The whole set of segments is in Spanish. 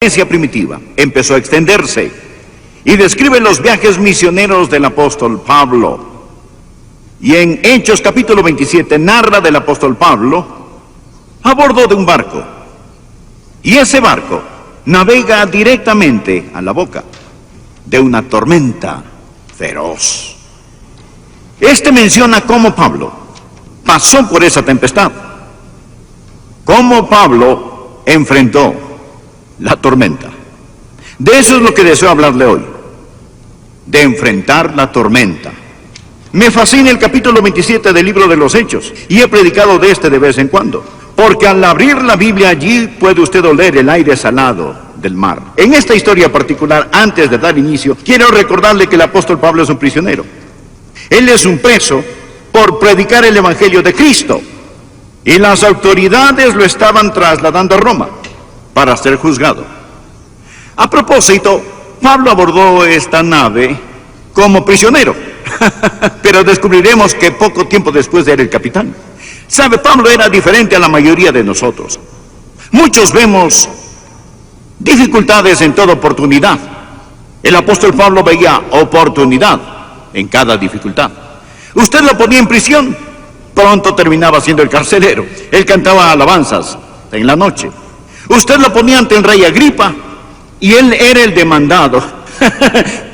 iglesia primitiva empezó a extenderse y describe los viajes misioneros del apóstol Pablo. Y en Hechos capítulo 27 narra del apóstol Pablo a bordo de un barco. Y ese barco navega directamente a la boca de una tormenta feroz. Este menciona cómo Pablo pasó por esa tempestad, cómo Pablo enfrentó la tormenta. De eso es lo que deseo hablarle hoy, de enfrentar la tormenta. Me fascina el capítulo 27 del libro de los Hechos, y he predicado de este de vez en cuando, porque al abrir la Biblia allí puede usted oler el aire salado del mar. En esta historia particular, antes de dar inicio, quiero recordarle que el apóstol Pablo es un prisionero. Él es un preso por predicar el evangelio de Cristo, y las autoridades lo estaban trasladando a Roma para ser juzgado. A propósito, Pablo abordó esta nave como prisionero, pero descubriremos que poco tiempo después era el capitán. Sabe, Pablo era diferente a la mayoría de nosotros. Muchos vemos dificultades en toda oportunidad. El apóstol Pablo veía oportunidad en cada dificultad. Usted lo ponía en prisión, pronto terminaba siendo el carcelero. Él cantaba alabanzas en la noche. Usted lo ponía ante el rey Agripa y él era el demandado.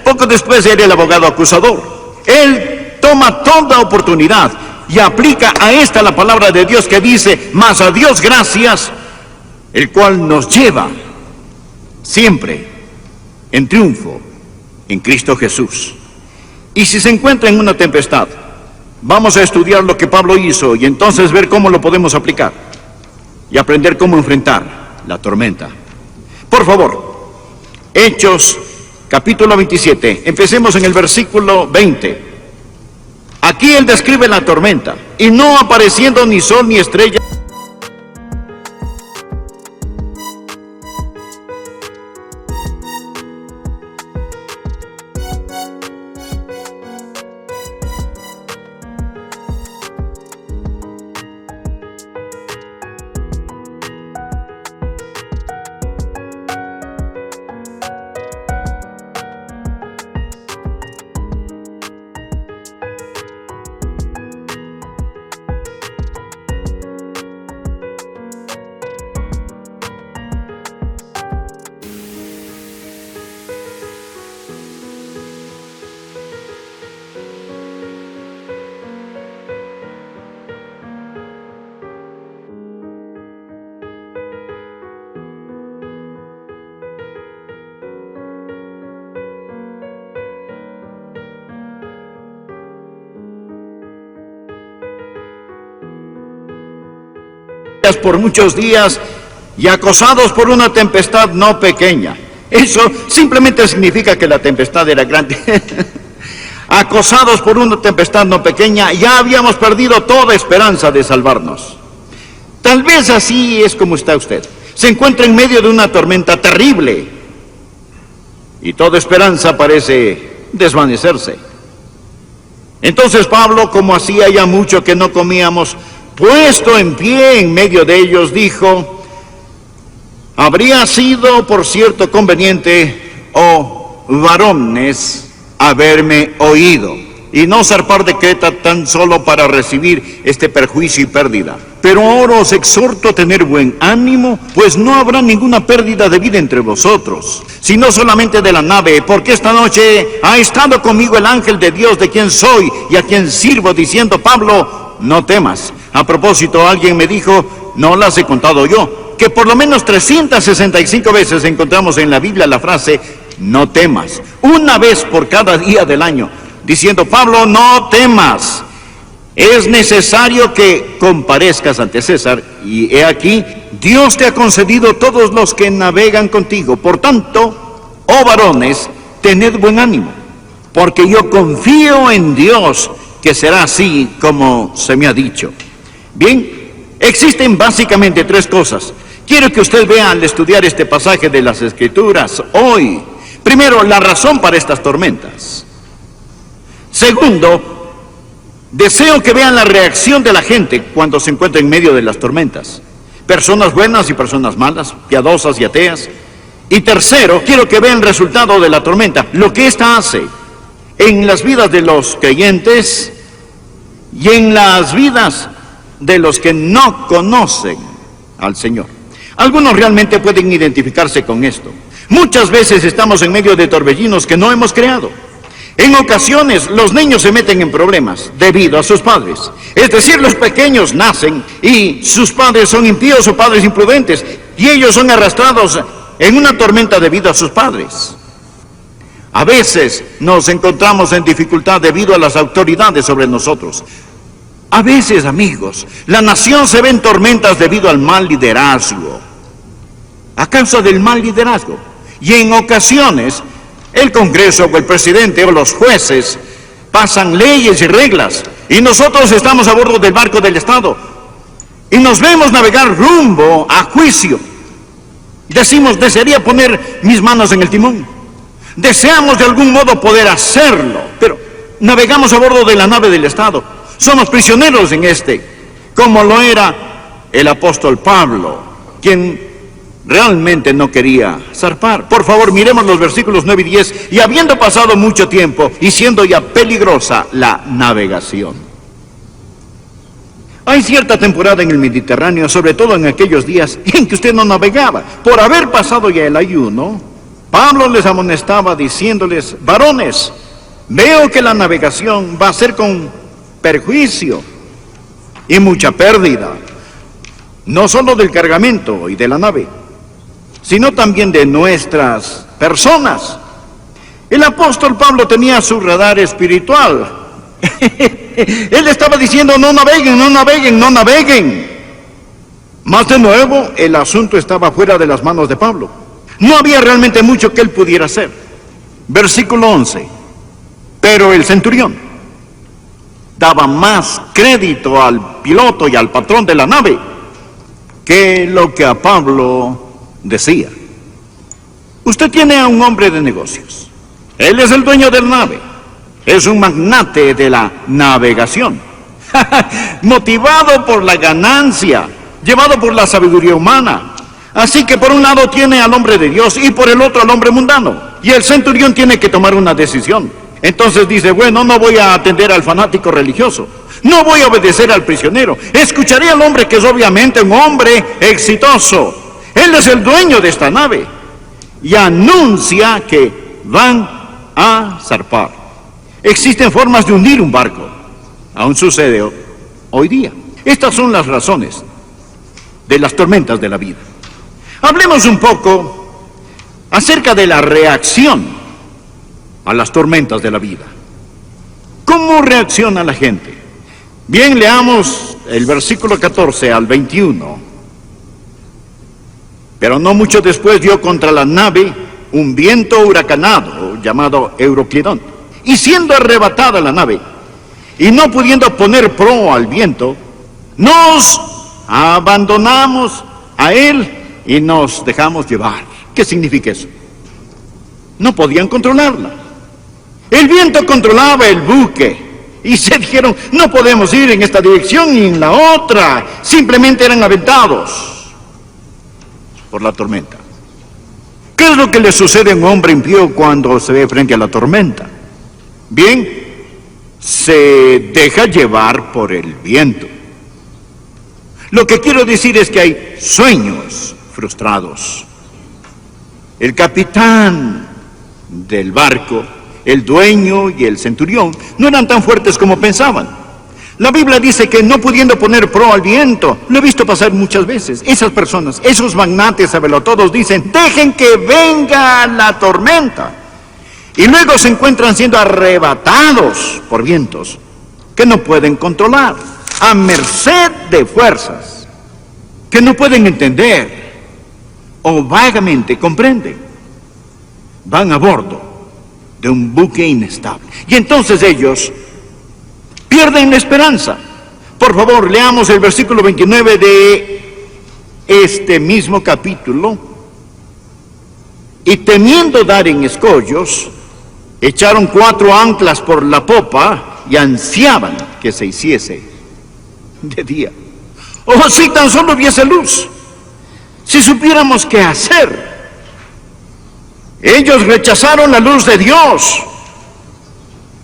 Poco después era el abogado acusador. Él toma toda oportunidad y aplica a esta la palabra de Dios que dice: mas a Dios gracias, el cual nos lleva siempre en triunfo en Cristo Jesús. Y si se encuentra en una tempestad, vamos a estudiar lo que Pablo hizo y entonces ver cómo lo podemos aplicar y aprender cómo enfrentar la tormenta. Por favor, Hechos capítulo 27, empecemos en el versículo 20. Aquí él describe la tormenta: y no apareciendo ni sol ni estrella. Por muchos días y acosados por una tempestad no pequeña. Eso simplemente significa que la tempestad era grande. Acosados por una tempestad no pequeña, ya habíamos perdido toda esperanza de salvarnos. Tal vez así es como está usted. Se encuentra en medio de una tormenta terrible y toda esperanza parece desvanecerse. Entonces Pablo, como hacía ya mucho que no comíamos, puesto en pie en medio de ellos, dijo: habría sido por cierto conveniente, oh varones, haberme oído, y no zarpar de Creta tan solo para recibir este perjuicio y pérdida. Pero ahora os exhorto a tener buen ánimo, pues no habrá ninguna pérdida de vida entre vosotros, sino solamente de la nave, porque esta noche ha estado conmigo el ángel de Dios, de quien soy y a quien sirvo, diciendo: Pablo, no temas. A propósito, alguien me dijo, no las he contado yo, que por lo menos 365 veces encontramos en la Biblia la frase no temas, una vez por cada día del año, diciendo: Pablo, no temas, es necesario que comparezcas ante César, y he aquí, Dios te ha concedido todos los que navegan contigo. Por tanto, oh varones, tened buen ánimo, porque yo confío en Dios que será así como se me ha dicho. Bien, existen básicamente tres cosas. Quiero que usted vea al estudiar este pasaje de las Escrituras hoy. Primero, la razón para estas tormentas. Segundo, deseo que vean la reacción de la gente cuando se encuentra en medio de las tormentas. Personas buenas y personas malas, piadosas y ateas. Y tercero, quiero que vean el resultado de la tormenta, lo que ésta hace en las vidas de los creyentes y en las vidas de los que no conocen al Señor. Algunos realmente pueden identificarse con esto. Muchas veces estamos en medio de torbellinos que no hemos creado. En ocasiones los niños se meten en problemas debido a sus padres. Es decir, los pequeños nacen y sus padres son impíos o padres imprudentes, y ellos son arrastrados en una tormenta debido a sus padres. A veces nos encontramos en dificultad debido a las autoridades sobre nosotros. A veces, amigos, la nación se ve en tormentas debido al mal liderazgo, a causa del mal liderazgo. Y en ocasiones, el Congreso o el presidente o los jueces pasan leyes y reglas, y nosotros estamos a bordo del barco del Estado, y nos vemos navegar rumbo a juicio. Decimos, desearía poner mis manos en el timón. Deseamos de algún modo poder hacerlo, pero navegamos a bordo de la nave del Estado. Somos prisioneros en como lo era el apóstol Pablo, quien realmente no quería zarpar. Por favor, miremos los versículos 9 y 10. Y habiendo pasado mucho tiempo y siendo ya peligrosa la navegación. Hay cierta temporada en el Mediterráneo, sobre todo en aquellos días en que usted no navegaba. Por haber pasado ya el ayuno, Pablo les amonestaba diciéndoles: varones, veo que la navegación va a ser con perjuicio y mucha pérdida, no solo del cargamento y de la nave, sino también de nuestras personas. El apóstol Pablo tenía su radar espiritual. Él estaba diciendo: no naveguen, no naveguen, no naveguen. Más de nuevo, el asunto estaba fuera de las manos de Pablo. No había realmente mucho que él pudiera hacer. Versículo 11. Pero el centurión daba más crédito al piloto y al patrón de la nave que lo que a Pablo decía. Usted tiene a un hombre de negocios. Él es el dueño de la nave. Es un magnate de la navegación. Motivado por la ganancia, llevado por la sabiduría humana. Así que por un lado tiene al hombre de Dios y por el otro al hombre mundano. Y el centurión tiene que tomar una decisión. Entonces dice: bueno, no voy a atender al fanático religioso. No voy a obedecer al prisionero. Escucharé al hombre que es obviamente un hombre exitoso. Él es el dueño de esta nave. Y anuncia que van a zarpar. Existen formas de hundir un barco. Aún sucede hoy día. Estas son las razones de las tormentas de la vida. Hablemos un poco acerca de la reacción a las tormentas de la vida. ¿Cómo reacciona la gente? Bien, leamos el versículo 14 al 21. Pero no mucho después dio contra la nave un viento huracanado llamado Euroclidón. Y siendo arrebatada la nave, y no pudiendo poner proa al viento, nos abandonamos a él y nos dejamos llevar. ¿Qué significa eso? No podían controlarla. El viento controlaba el buque, y se dijeron: no podemos ir en esta dirección ni en la otra. Simplemente eran aventados por la tormenta. ¿Qué es lo que le sucede a un hombre impío cuando se ve frente a la tormenta? Bien, se deja llevar por el viento. Lo que quiero decir es que hay sueños frustrados. El capitán del barco, el dueño y el centurión no eran tan fuertes como pensaban. La Biblia dice que no pudiendo poner proa al viento, lo he visto pasar muchas veces. Esas personas, esos magnates sabelotodos dicen: dejen que venga la tormenta. Y luego se encuentran siendo arrebatados por vientos que no pueden controlar, a merced de fuerzas que no pueden entender o vagamente comprenden. Van a bordo de un buque inestable. Y entonces ellos pierden la esperanza. Por favor, leamos el versículo 29 de este mismo capítulo. Y temiendo dar en escollos, echaron 4 anclas por la popa y ansiaban que se hiciese de día. Oh, si tan solo hubiese luz, si supiéramos qué hacer. Ellos rechazaron la luz de Dios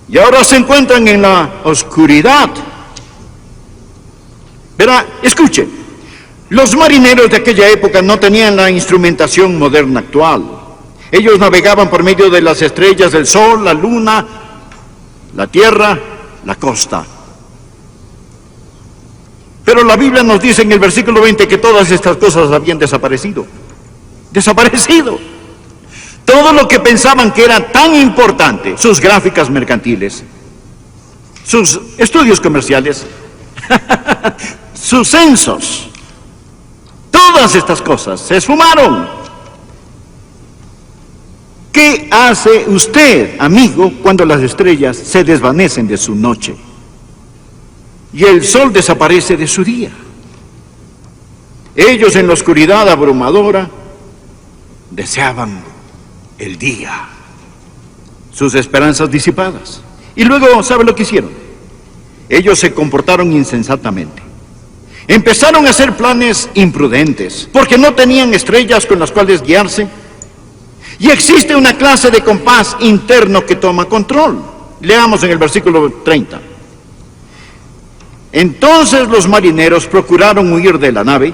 y ahora se encuentran en la oscuridad. Verá, escuche, los marineros de aquella época no tenían la instrumentación moderna actual. Ellos navegaban por medio de las estrellas del sol, la luna, la tierra, la costa. Pero la Biblia nos dice en el versículo 20 que todas estas cosas habían desaparecido. Desaparecido. Todo lo que pensaban que era tan importante, sus gráficas mercantiles, sus estudios comerciales, sus censos, todas estas cosas se esfumaron. ¿Qué hace usted, amigo, cuando las estrellas se desvanecen de su noche y el sol desaparece de su día? Ellos en la oscuridad abrumadora deseaban el día, sus esperanzas disipadas. Y luego, ¿sabe lo que hicieron? Ellos se comportaron insensatamente. Empezaron a hacer planes imprudentes, porque no tenían estrellas con las cuales guiarse. Y existe una clase de compás interno que toma control. Leamos en el versículo 30. Entonces los marineros procuraron huir de la nave,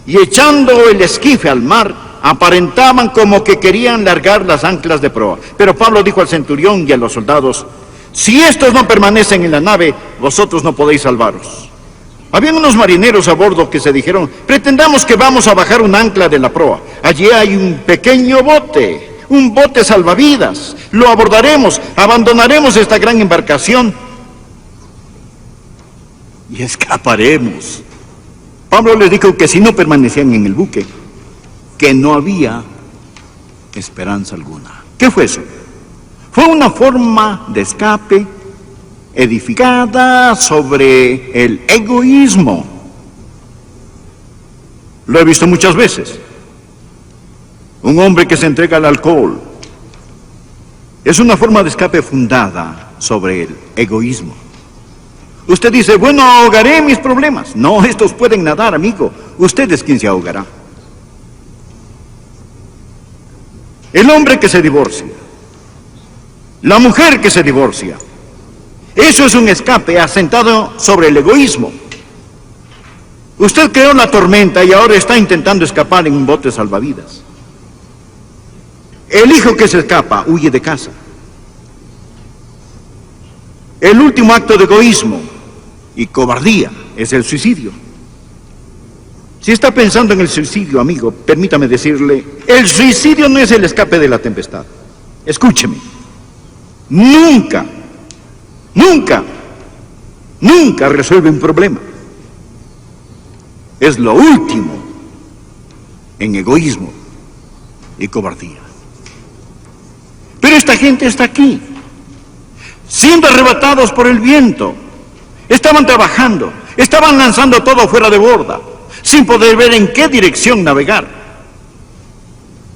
y echando el esquife al mar, aparentaban como que querían largar las anclas de proa. Pero Pablo dijo al centurión y a los soldados: si estos no permanecen en la nave, vosotros no podéis salvaros. Habían unos marineros a bordo que se dijeron: pretendamos que vamos a bajar un ancla de la proa. Allí hay un pequeño bote, un bote salvavidas. Lo abordaremos, abandonaremos esta gran embarcación y escaparemos. Pablo les dijo que si no permanecían en el buque, que no había esperanza alguna. ¿Qué fue eso? Fue una forma de escape edificada sobre el egoísmo. Lo he visto muchas veces. Un hombre que se entrega al alcohol es una forma de escape fundada sobre el egoísmo. Usted dice: bueno, ahogaré mis problemas. No, estos pueden nadar, amigo. Usted es quien se ahogará. El hombre que se divorcia, la mujer que se divorcia, eso es un escape asentado sobre el egoísmo. Usted creó la tormenta y ahora está intentando escapar en un bote salvavidas. El hijo que se escapa huye de casa. El último acto de egoísmo y cobardía es el suicidio. Si está pensando en el suicidio, amigo, permítame decirle, el suicidio no es el escape de la tempestad. Escúcheme. Nunca resuelve un problema. Es lo último en egoísmo y cobardía. Pero esta gente está aquí, siendo arrebatados por el viento. Estaban trabajando, estaban lanzando todo fuera de borda, sin poder ver en qué dirección navegar.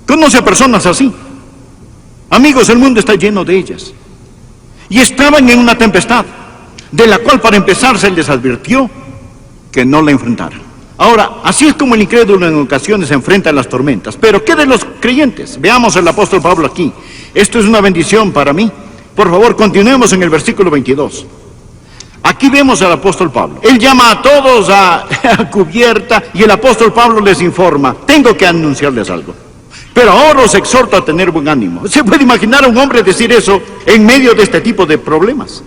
¿Conoce a personas así? Amigos, el mundo está lleno de ellas. Y estaban en una tempestad, de la cual para empezar se les advirtió que no la enfrentaran. Ahora, así es como el incrédulo en ocasiones se enfrenta a las tormentas. Pero ¿qué de los creyentes? Veamos al apóstol Pablo aquí. Esto es una bendición para mí. Por favor, continuemos en el versículo 22. Aquí vemos al apóstol Pablo. Él llama a todos a cubierta y el apóstol Pablo les informa: tengo que anunciarles algo. Pero ahora os exhorto a tener buen ánimo. ¿Se puede imaginar a un hombre decir eso en medio de este tipo de problemas?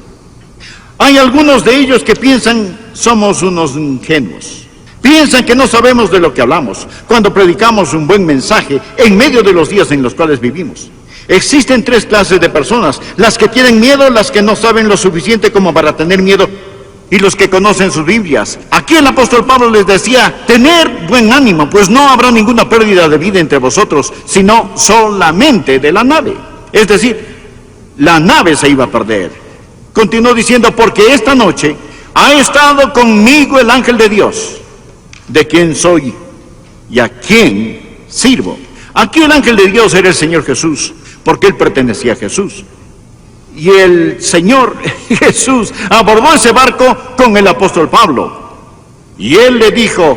Hay algunos de ellos que piensan somos unos ingenuos. Piensan que no sabemos de lo que hablamos cuando predicamos un buen mensaje en medio de los días en los cuales vivimos. Existen tres clases de personas: las que tienen miedo, las que no saben lo suficiente como para tener miedo, y los que conocen sus Biblias. Aquí el apóstol Pablo les decía: tener buen ánimo, pues no habrá ninguna pérdida de vida entre vosotros, sino solamente de la nave. Es decir, la nave se iba a perder. Continuó diciendo: porque esta noche ha estado conmigo el ángel de Dios, de quien soy y a quien sirvo. Aquí el ángel de Dios era el Señor Jesús, porque él pertenecía a Jesús. Y el Señor Jesús abordó ese barco con el apóstol Pablo. Y él le dijo: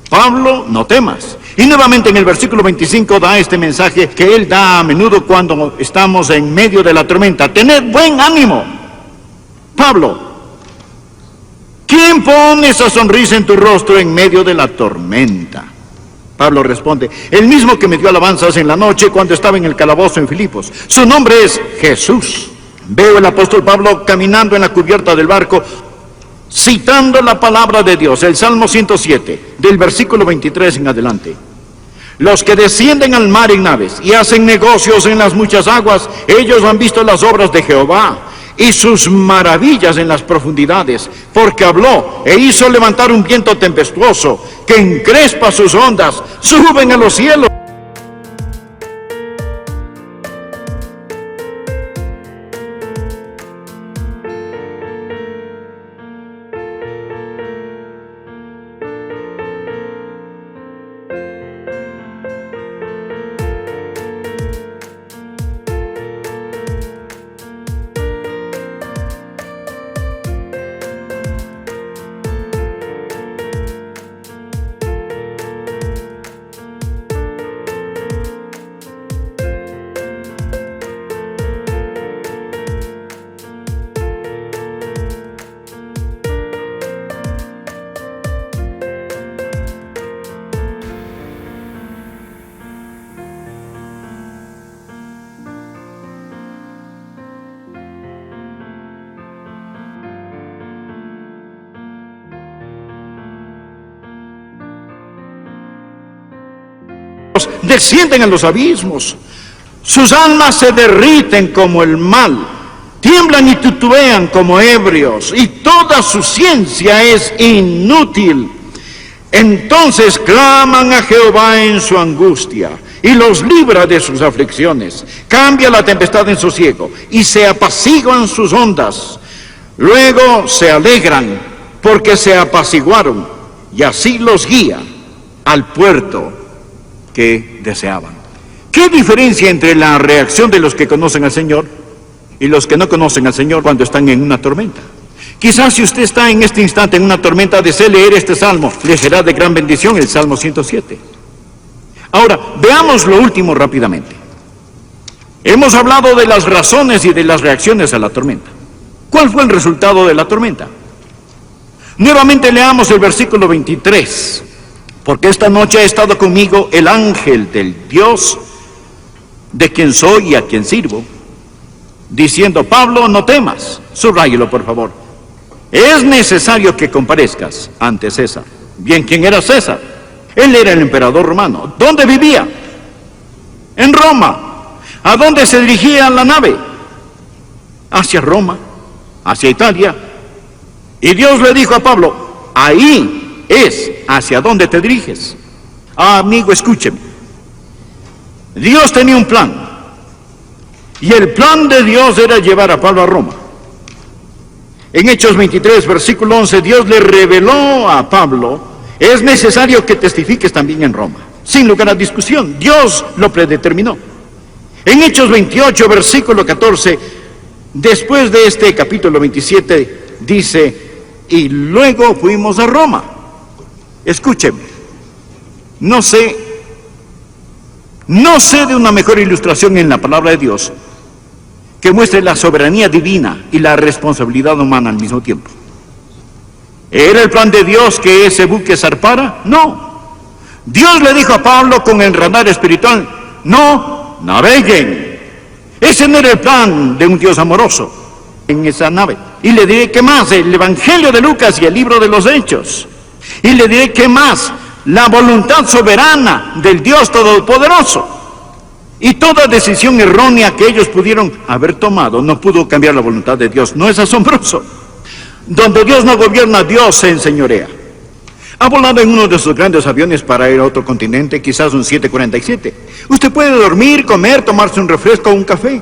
Pablo, no temas. Y nuevamente en el versículo 25 da este mensaje que él da a menudo cuando estamos en medio de la tormenta. Tened buen ánimo. Pablo, ¿quién pone esa sonrisa en tu rostro en medio de la tormenta? Pablo responde, el mismo que me dio alabanzas en la noche cuando estaba en el calabozo en Filipos. Su nombre es Jesús. Veo el apóstol Pablo caminando en la cubierta del barco, citando la palabra de Dios, el Salmo 107, del versículo 23 en adelante. Los que descienden al mar en naves y hacen negocios en las muchas aguas, ellos han visto las obras de Jehová y sus maravillas en las profundidades, porque habló e hizo levantar un viento tempestuoso que encrespa sus ondas, suben a los cielos. Descienden a los abismos, sus almas se derriten como el mal, tiemblan y titubean como ebrios, y toda su ciencia es inútil. Entonces claman a Jehová en su angustia, y los libra de sus aflicciones. Cambia la tempestad en sosiego, y se apaciguan sus ondas. Luego se alegran, porque se apaciguaron, y así los guía al puerto que deseaban. ¿Qué diferencia entre la reacción de los que conocen al Señor y los que no conocen al Señor cuando están en una tormenta? Quizás si usted está en este instante en una tormenta, desee leer este salmo, le será de gran bendición, el Salmo 107. Ahora, veamos lo último rápidamente. Hemos hablado de las razones y de las reacciones a la tormenta. ¿Cuál fue el resultado de la tormenta? Nuevamente leamos el versículo 23. Porque esta noche ha estado conmigo el ángel del Dios, de quien soy y a quien sirvo, diciendo, Pablo, no temas. Subráyelo, por favor. Es necesario que comparezcas ante César. Bien, ¿quién era César? Él era el emperador romano. ¿Dónde vivía? En Roma. ¿A dónde se dirigía la nave? Hacia Roma, hacia Italia. Y Dios le dijo a Pablo, ahí es hacia dónde te diriges. Amigo, escúcheme. Dios tenía un plan. Y el plan de Dios era llevar a Pablo a Roma. En Hechos 23, versículo 11, Dios le reveló a Pablo, es necesario que testifiques también en Roma. Sin lugar a discusión, Dios lo predeterminó. En Hechos 28, versículo 14, después de este capítulo 27, dice, y luego fuimos a Roma. Escúcheme, no sé de una mejor ilustración en la palabra de Dios que muestre la soberanía divina y la responsabilidad humana al mismo tiempo. ¿Era el plan de Dios que ese buque zarpara? No. Dios le dijo a Pablo con el radar espiritual, no naveguen. Ese no era el plan de un Dios amoroso en esa nave. Y le diré que más, el Evangelio de Lucas y el libro de los Hechos. Y le diré que más, la voluntad soberana del Dios Todopoderoso. Y toda decisión errónea que ellos pudieron haber tomado no pudo cambiar la voluntad de Dios. ¿No es asombroso? Donde Dios no gobierna, Dios se enseñorea. Ha volado en uno de sus grandes aviones para ir a otro continente, quizás un 747. Usted puede dormir, comer, tomarse un refresco o un café,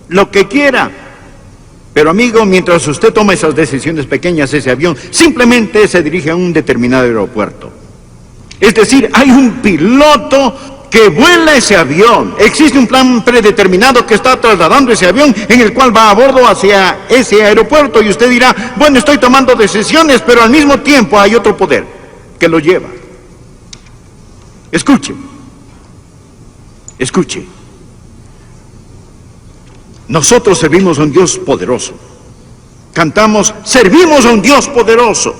lo que quiera. Pero amigo, mientras usted toma esas decisiones pequeñas, ese avión simplemente se dirige a un determinado aeropuerto. Es decir, hay un piloto que vuela ese avión. Existe un plan predeterminado que está trasladando ese avión, en el cual va a bordo hacia ese aeropuerto. Y usted dirá, bueno, estoy tomando decisiones, pero al mismo tiempo hay otro poder que lo lleva. Escuche. Escuche. Nosotros servimos a un Dios poderoso. Cantamos, servimos a un Dios poderoso.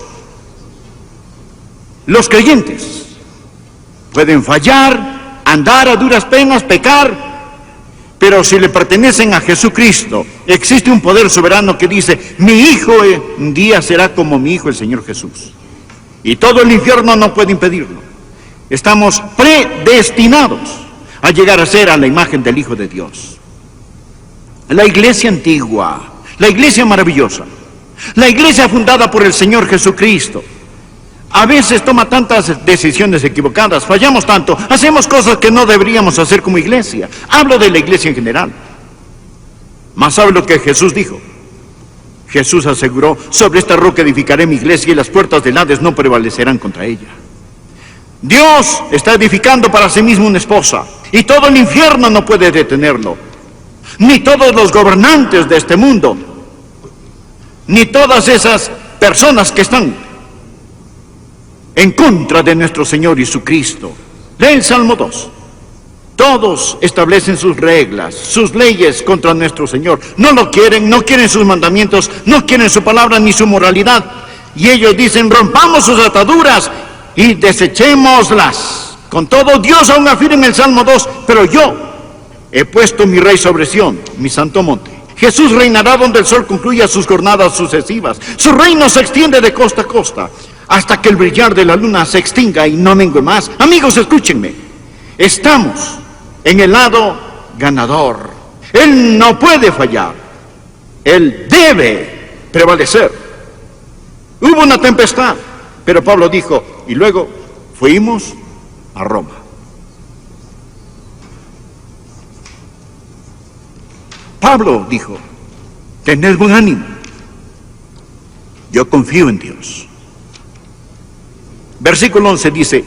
Los creyentes pueden fallar, andar a duras penas, pecar, pero si le pertenecen a Jesucristo, existe un poder soberano que dice, mi hijo un día será como mi hijo el Señor Jesús. Y todo el infierno no puede impedirlo. Estamos predestinados a llegar a ser a la imagen del Hijo de Dios. La iglesia antigua, la iglesia maravillosa, la iglesia fundada por el Señor Jesucristo, a veces toma tantas decisiones equivocadas, fallamos tanto, hacemos cosas que no deberíamos hacer como iglesia. Hablo de la iglesia en general. Mas ¿sabe lo que Jesús dijo? Jesús aseguró, sobre esta roca edificaré mi iglesia y las puertas del Hades no prevalecerán contra ella. Dios está edificando para sí mismo una esposa y todo el infierno no puede detenerlo. Ni todos los gobernantes de este mundo, ni todas esas personas que están en contra de nuestro Señor Jesucristo. Lee el Salmo 2. Todos establecen sus reglas, sus leyes contra nuestro Señor. No lo quieren, no quieren sus mandamientos, no quieren su palabra ni su moralidad. Y ellos dicen, rompamos sus ataduras y desechémoslas. Con todo, Dios aún afirma en el Salmo 2, pero yo he puesto mi rey sobre Sión, mi santo monte. Jesús reinará donde el sol concluya sus jornadas sucesivas. Su reino se extiende de costa a costa, hasta que el brillar de la luna se extinga y no mengue más. Amigos, escúchenme. Estamos en el lado ganador. Él no puede fallar. Él debe prevalecer. Hubo una tempestad, pero Pablo dijo, y luego fuimos a Roma. Pablo dijo, tened buen ánimo, yo confío en Dios. Versículo 11 dice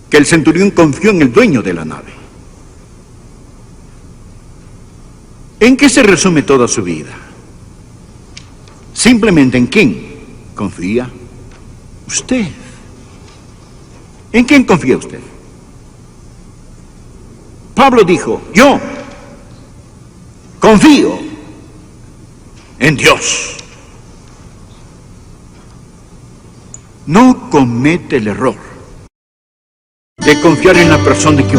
que el centurión confió en el dueño de la nave. ¿En qué se resume toda su vida? Simplemente en quién confía usted. ¿En quién confía usted? Pablo dijo, yo confío en Dios. No comete el error de confiar en la persona equivocada.